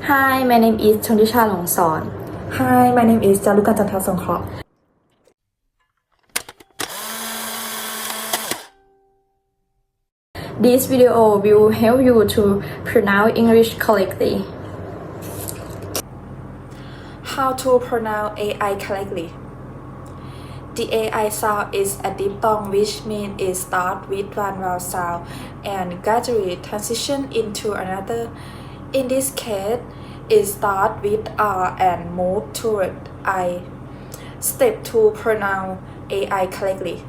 Hi, my name is Chontisha Longsorn. Hi, my name is Jalukan Chanthasongkro. This video will help you to pronounce English correctly. How to pronounce AI correctly? The AI sound is a diphthong, which means it starts with one vowel sound and gradually transition into another. In this case, it starts with R and move toward I. Step to pronounce AI correctly.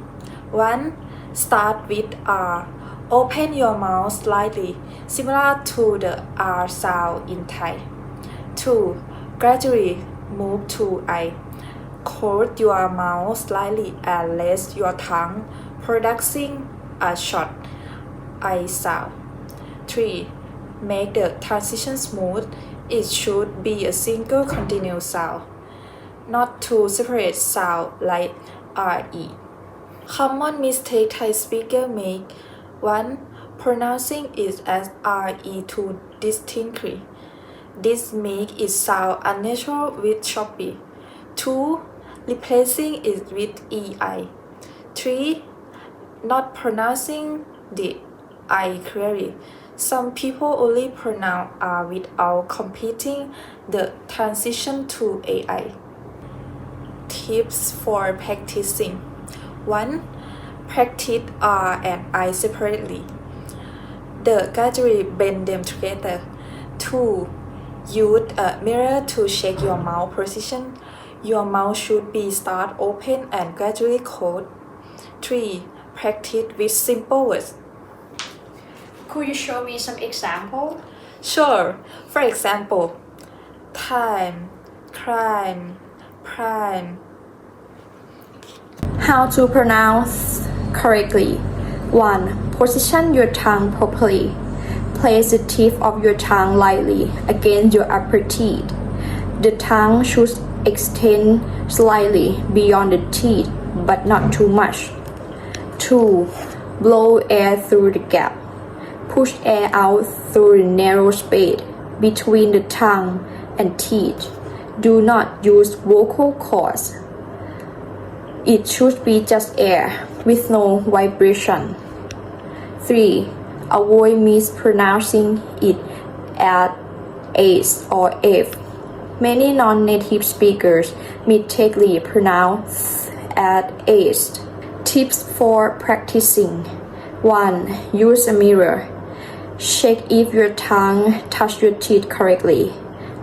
1. Start with R. Open your mouth slightly, similar to the R sound in Thai. 2. Gradually move to I. Close your mouth slightly and raise your tongue, producing a short I sound. 3. Make the transition smooth. It should be a single continuous sound, not two separate sounds like RE. Common mistake Thai speakers make. 1. Pronouncing it as RE too distinctly. This makes it sound unnatural with choppy. 2. Replacing it with EI. 3. Not pronouncing the I clearly. Some people only pronounce R without completing the transition to AI. Tips for practicing. 1. Practice R and I separately. Gradually blend them together. 2. Use a mirror to check your mouth position. Your mouth should be start open and gradually closed. 3. Practice with simple words. Could you show me some example? Sure. For example, time, crime, prime. How to pronounce correctly. 1. Position your tongue properly. Place the tip of your tongue lightly against your upper teeth. The tongue should extend slightly beyond the teeth, but not too much. 2. Blow air through the gap. Push air out through the narrow space between the tongue and teeth. Do not use vocal cords. It should be just air with no vibration. 3. Avoid mispronouncing it as ace or if. Many non-native speakers mistakenly pronounce as ace. Tips for practicing. 1. Use a mirror. Check if your tongue touches your teeth correctly.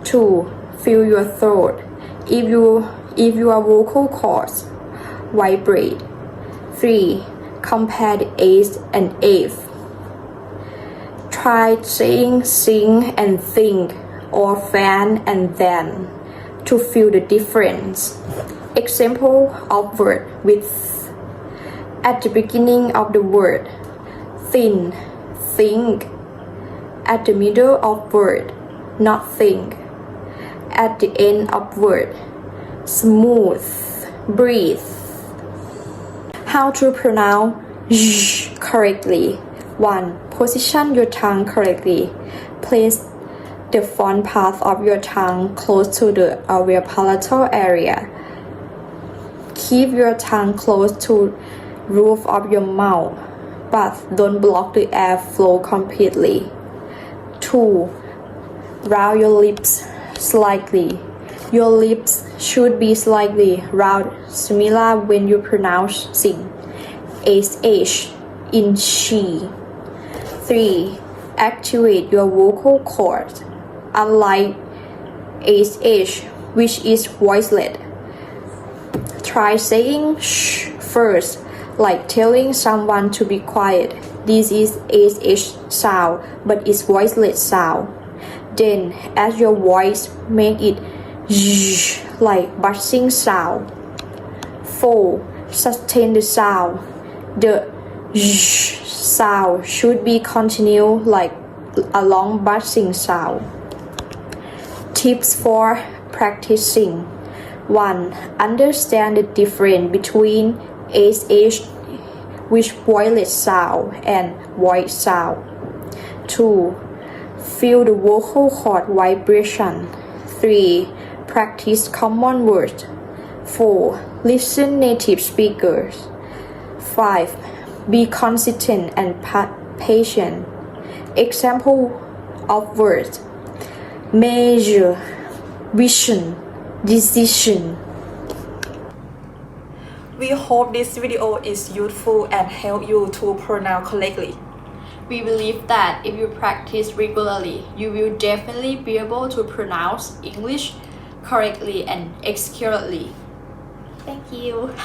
2. Feel your throat. If your vocal cords vibrate. 3. Compare the ace and if. Try saying sing and think or fan and then to feel the difference. Example of word with. At the beginning of the word, thin, think. At the middle of word, not think. At the end of word, smooth, breathe. How to pronounce sh correctly. 1. Position your tongue correctly. Place the front part of your tongue close to the alveolar area. Keep your tongue close to roof of your mouth, but don't block the airflow completely. 2. Round your lips slightly. Your lips should be slightly round, similar when you pronounce sing. SH in she. 3. Activate your vocal cords. Unlike SH, which is voiceless. Try saying sh first, like telling someone to be quiet. This is SH sound, but it's voiceless sound. Then, as your voice, make it sh like buzzing sound. 4. Sustain the sound. The sh sound should be continued like a long buzzing sound. Tips for practicing. 1. Understand the difference between SH, which voiceless sound, and voice sound. 2. Feel the vocal cord vibration. 3. Practice common words. 4. Listen native speakers. 5. Be consistent and patient. Example of words: measure, vision, decision. We hope this video is useful and help you to pronounce correctly. We believe that if you practice regularly, you will definitely be able to pronounce English correctly and accurately. Thank you.